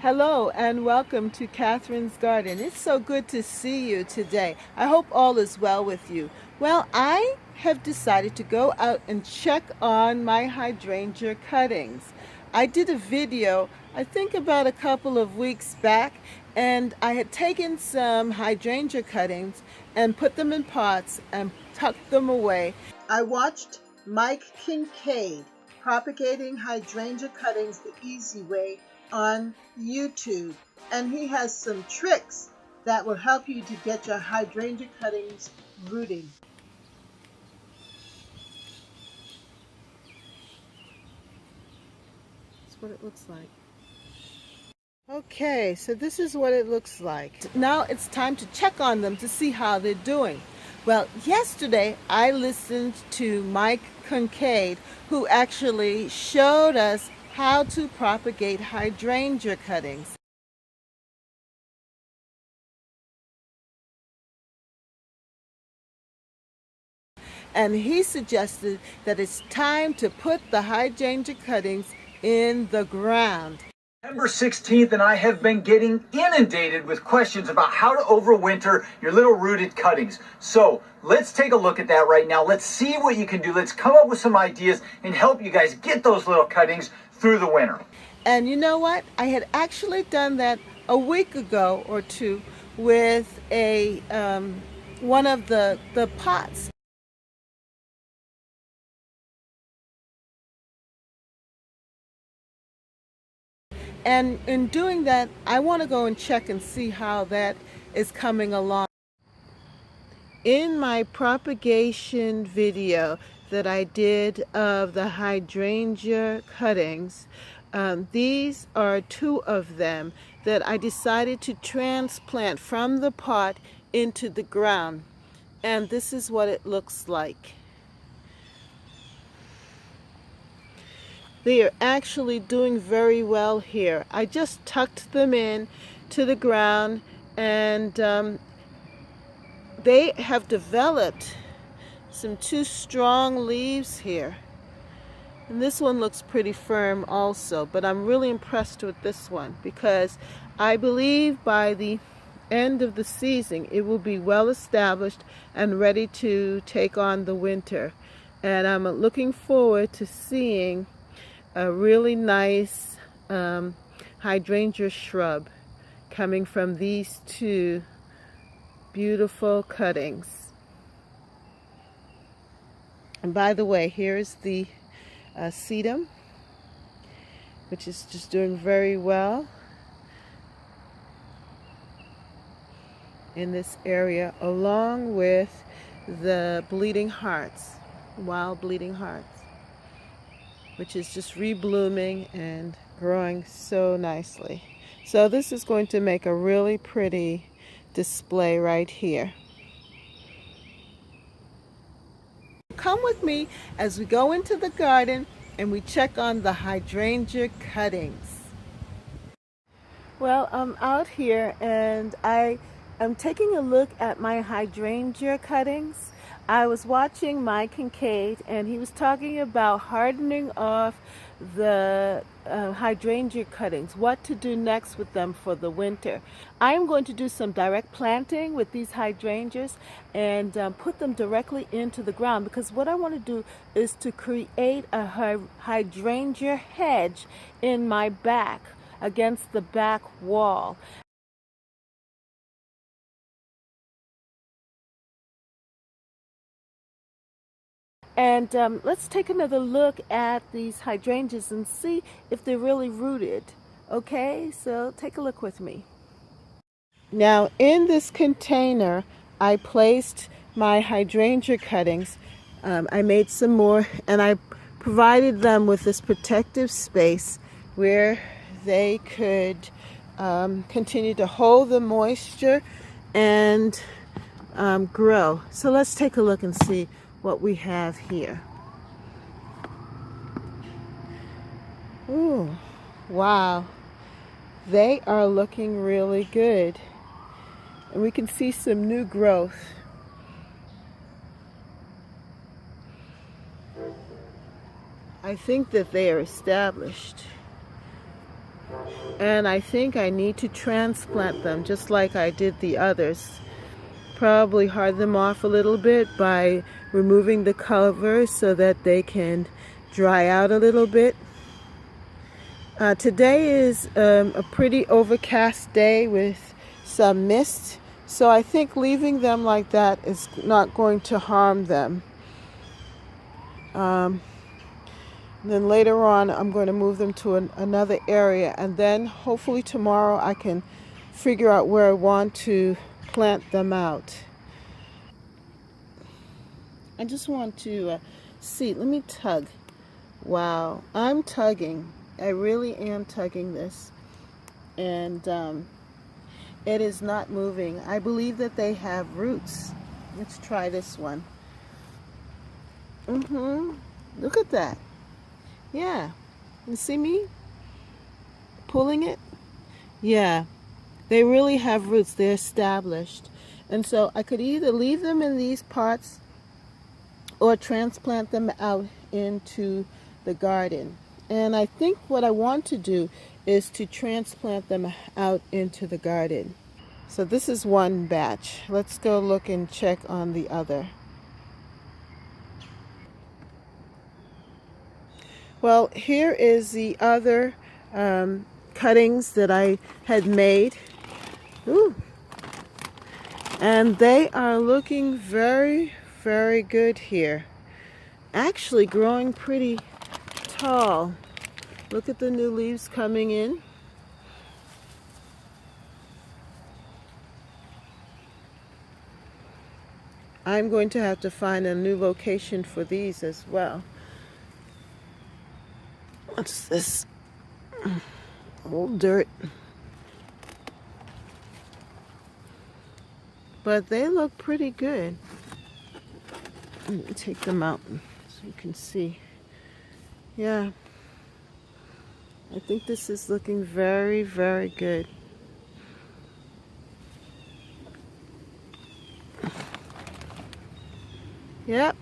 Hello and welcome to Catherine's Garden. It's so good to see you today. I hope all is well with you. Well, I have decided to go out and check on my hydrangea cuttings. I did a video, I think about a couple of weeks back, and I had taken some hydrangea cuttings and put them in pots and tucked them away. I watched Mike Kincaid propagating hydrangea cuttings the easy way on YouTube, and he has some tricks that will help you to get your hydrangea cuttings rooting. That's what it looks like. Okay, so this is what it looks like. Now it's time to check on them to see how they're doing. Well, yesterday I listened to Mike Kincaid, who actually showed us how to propagate hydrangea cuttings. And he suggested that it's time to put the hydrangea cuttings in the ground. September 16th, and I have been getting inundated with questions about how to overwinter your little rooted cuttings. So let's take a look at that right now. Let's see what you can do. Let's come up with some ideas and help you guys get those little cuttings through the winter. And you know what? I had actually done that a week ago or two with a one of the pots. And in doing that, I want to go and check and see how that is coming along. In my propagation video that I did of the hydrangea cuttings, these are two of them that I decided to transplant from the pot into the ground. And this is what it looks like. They are actually doing very well here. I just tucked them in to the ground, and they have developed some two strong leaves here. And this one looks pretty firm also, but I'm really impressed with this one because I believe by the end of the season it will be well established and ready to take on the winter. And I'm looking forward to seeing a really nice hydrangea shrub coming from these two beautiful cuttings. And by the way, here's the sedum, which is just doing very well in this area, along with the bleeding hearts, wild bleeding hearts, which is just reblooming and growing so nicely. So this is going to make a really pretty display right here. Come with me as we go into the garden and we check on the hydrangea cuttings. Well, I'm out here and I am taking a look at my hydrangea cuttings. I was watching Mike Kincaid, and he was talking about hardening off the hydrangea cuttings, what to do next with them for the winter. I am going to do some direct planting with these hydrangeas and put them directly into the ground, because what I want to do is to create a hydrangea hedge in my back, against the back wall. And let's take another look at these hydrangeas and see if they're really rooted. Okay, so take a look with me. Now in this container, I placed my hydrangea cuttings. I made some more, and I provided them with this protective space where they could continue to hold the moisture and grow. So let's take a look and see what we have here. Ooh, wow. They are looking really good. And we can see some new growth. I think that they are established. and I think I need to transplant them just like I did the others. Probably hard them off a little bit by removing the covers so that they can dry out a little bit. Today is a pretty overcast day with some mist, so I think leaving them like that is not going to harm them. Then later on I'm going to move them to another area, and then hopefully tomorrow I can figure out where I want to plant them out. I just want to see, let me tug. Wow, I'm tugging. I really am tugging this, and it is not moving. I believe that they have roots. Let's try this one. Look at that. Yeah, you see me pulling it? Yeah, they really have roots. They're established, and so I could either leave them in these pots or transplant them out into the garden. And I think what I want to do is to transplant them out into the garden. So this is one batch. Let's go look and check on the other. Well, here is the other cuttings that I had made. Ooh. And they are looking very, very good here. Actually growing pretty tall. Look at the new leaves coming in. I'm going to have to find a new location for these as well. What's this? Old dirt. But they look pretty good. Let me take them out so you can see. Yeah. I think this is looking very, very good. Yep.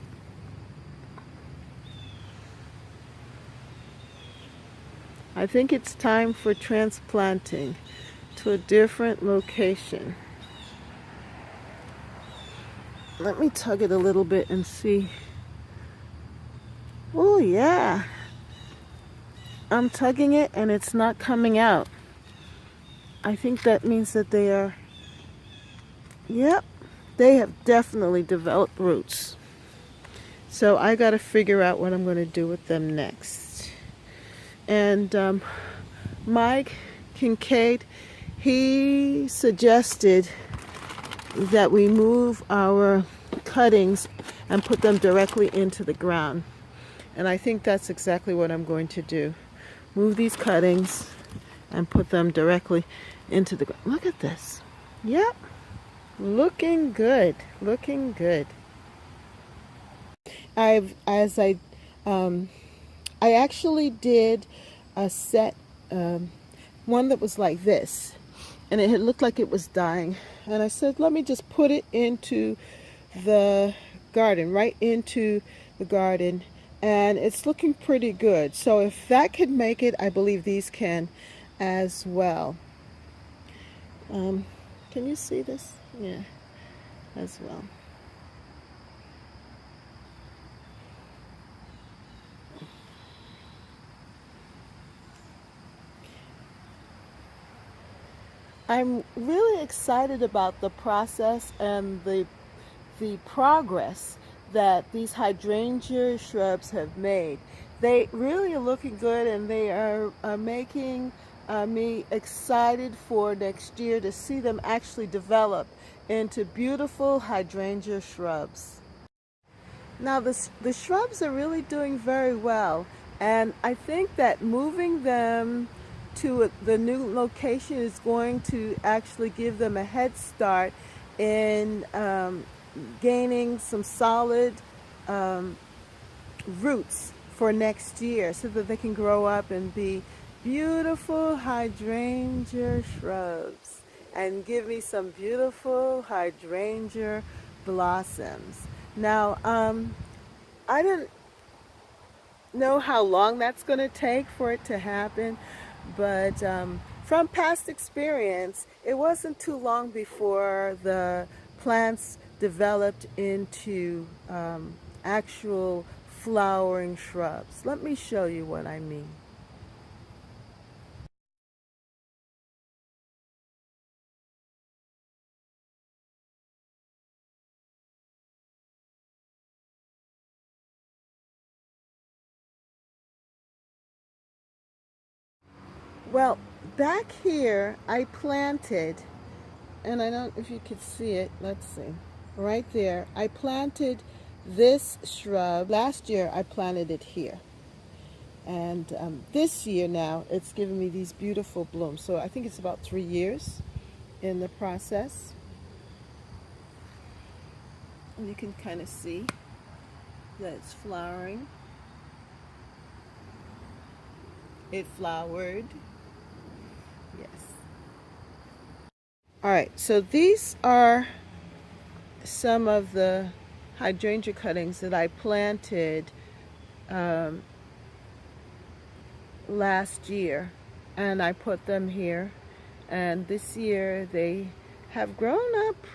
I think it's time for transplanting to a different location. Let me tug it a little bit and see. Oh yeah. I'm tugging it and it's not coming out. I think that means that they are, yep, they have definitely developed roots. So I got to figure out what I'm going to do with them next. And Mike Kincaid, he suggested that we move our cuttings and put them directly into the ground. And I think that's exactly what I'm going to do. Move these cuttings and put them directly into the ground. Look at this. Yep. Looking good. Looking good. I actually did a set, one that was like this, and it had looked like it was dying. And I said, let me just put it into the garden, right into the garden. And it's looking pretty good. So if that could make it, I believe these can as well. Can you see this? Yeah, as well. I'm really excited about the process and the progress that these hydrangea shrubs have made. They really are looking good, and they are making me excited for next year to see them actually develop into beautiful hydrangea shrubs. Now the shrubs are really doing very well, and I think that moving them to the new location is going to actually give them a head start in gaining some solid roots for next year, so that they can grow up and be beautiful hydrangea shrubs and give me some beautiful hydrangea blossoms. Now, I don't know how long that's going to take for it to happen, But from past experience, it wasn't too long before the plants developed into actual flowering shrubs. Let me show you what I mean. Well, back here I planted, and I don't know if you could see it. Let's see. Right there, I planted this shrub. Last year I planted it here. And this year now, it's given me these beautiful blooms. So I think it's about 3 years in the process. And you can kind of see that it's flowering. It flowered. Yes. All right, so these are some of the hydrangea cuttings that I planted last year, and I put them here. And this year they have grown up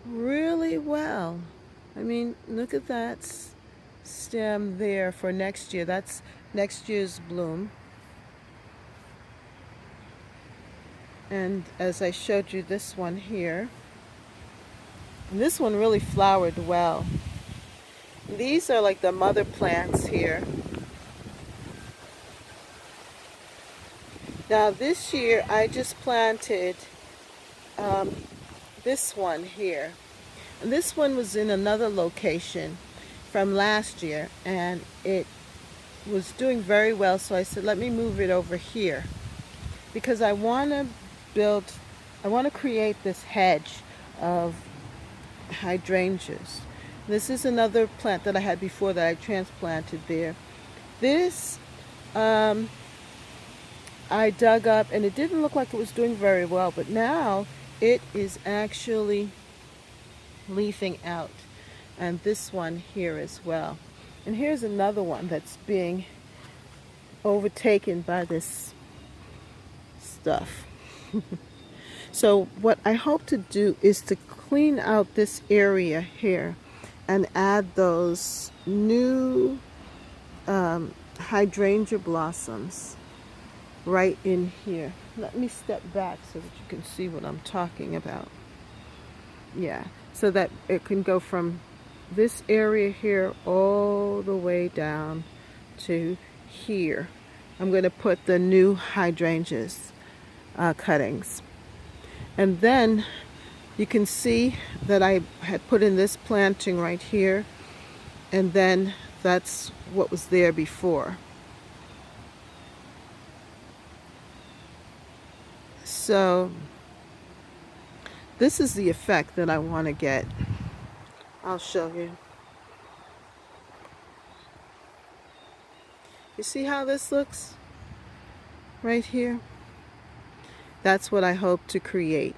really well. I mean, look at that stem there for next year. That's next year's bloom. And as I showed you this one here, and this one really flowered well. These are like the mother plants here. Now this year I just planted this one here. And this one was in another location from last year, and it was doing very well, so I said let me move it over here because I want to create this hedge of hydrangeas. This is another plant that I had before that I transplanted there. This I dug up, and it didn't look like it was doing very well, but now it is actually leafing out. And this one here as well. And here's another one that's being overtaken by this stuff. So what I hope to do is to clean out this area here and add those new hydrangea blossoms right in here. Let me step back so that you can see what I'm talking about. Yeah, so that it can go from this area here all the way down to here. I'm going to put the new hydrangeas cuttings. And then you can see that I had put in this planting right here, and then that's what was there before. So this is the effect that I want to get. I'll show you. You see how this looks right here? That's what I hope to create.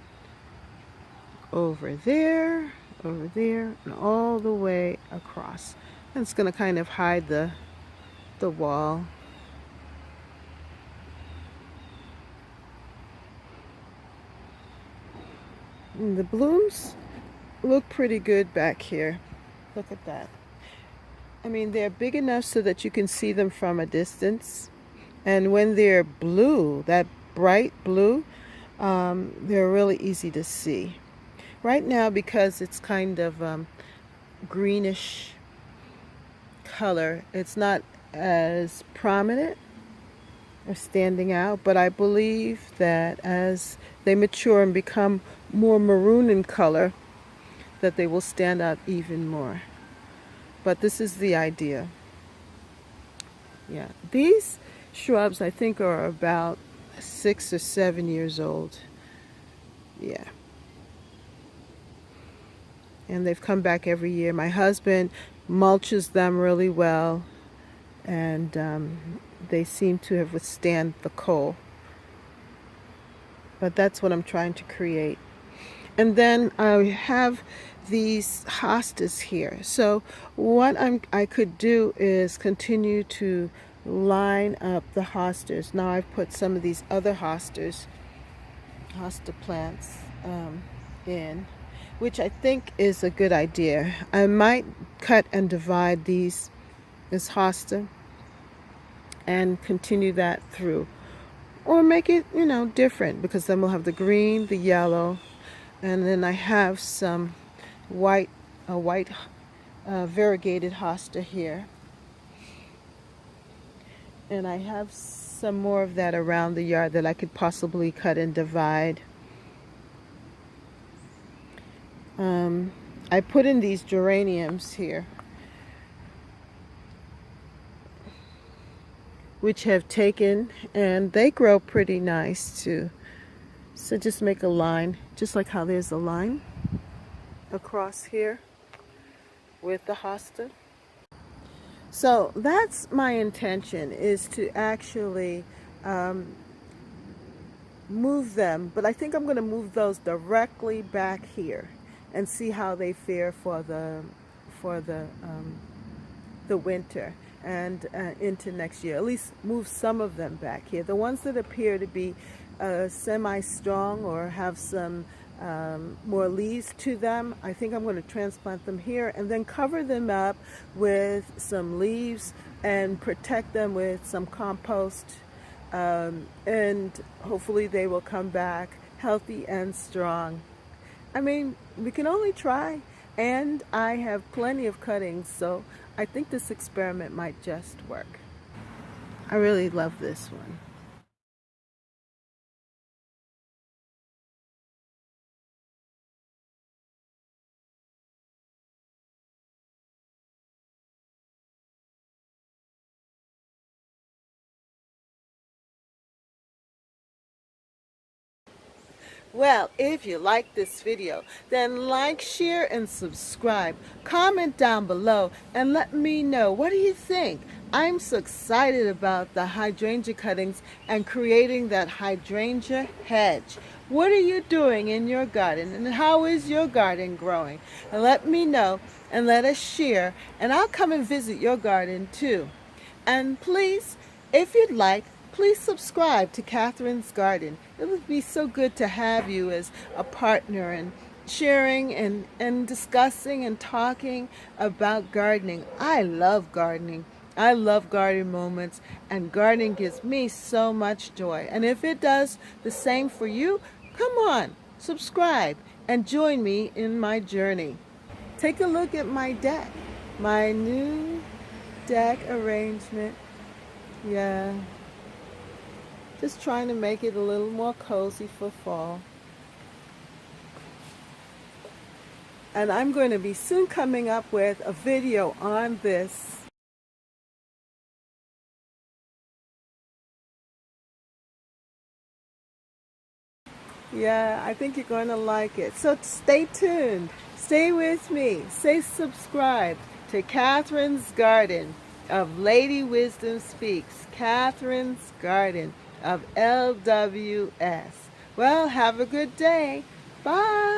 Over there, and all the way across. And it's going to kind of hide the wall. And the blooms look pretty good back here. Look at that. I mean, they're big enough so that you can see them from a distance. And when they're blue, that bright blue, they're really easy to see. Right now, because it's kind of greenish color, it's not as prominent or standing out, but I believe that as they mature and become more maroon in color, that they will stand out even more. But this is the idea. Yeah, these shrubs I think are about 6 or 7 years old. Yeah. And they've come back every year. My husband mulches them really well, and they seem to have withstand the cold. But that's what I'm trying to create. And then I have these hostas here. So what I could do is continue to line up the hostas. Now I've put some of these other hosta plants in, which I think is a good idea. I might cut and divide this hosta and continue that through, or make it, different, because then we'll have the green, the yellow, and then I have some white variegated hosta here, and I have some more of that around the yard that I could possibly cut and divide. I put in these geraniums here, which have taken, and they grow pretty nice too. So just make a line, just like how there's a line across here with the hosta. So that's my intention, is to actually move them, but I think I'm going to move those directly back here and see how they fare for the winter and into next year. At least move some of them back here. The ones that appear to be semi-strong or have some more leaves to them, I think I'm going to transplant them here and then cover them up with some leaves and protect them with some compost, and hopefully they will come back healthy and strong. I mean, we can only try, and I have plenty of cuttings, so I think this experiment might just work. I really love this one. Well, if you like this video, then like, share, and subscribe. Comment down below and let me know, what do you think? I'm so excited about the hydrangea cuttings and creating that hydrangea hedge. What are you doing in your garden, and how is your garden growing? And let me know, and let us share, and I'll come and visit your garden too. And please, if you'd like, please subscribe to Catherine's Garden. It would be so good to have you as a partner and sharing and discussing and talking about gardening. I love gardening. I love garden moments, and gardening gives me so much joy. And if it does the same for you, come on, subscribe and join me in my journey. Take a look at my deck, my new deck arrangement. Yeah. Just trying to make it a little more cozy for fall. And I'm going to be soon coming up with a video on this. Yeah, I think you're going to like it. So stay tuned. Stay with me. Stay subscribed to Catherine's Garden of Lady Wisdom Speaks. Catherine's Garden of LWS. Well, have a good day. Bye.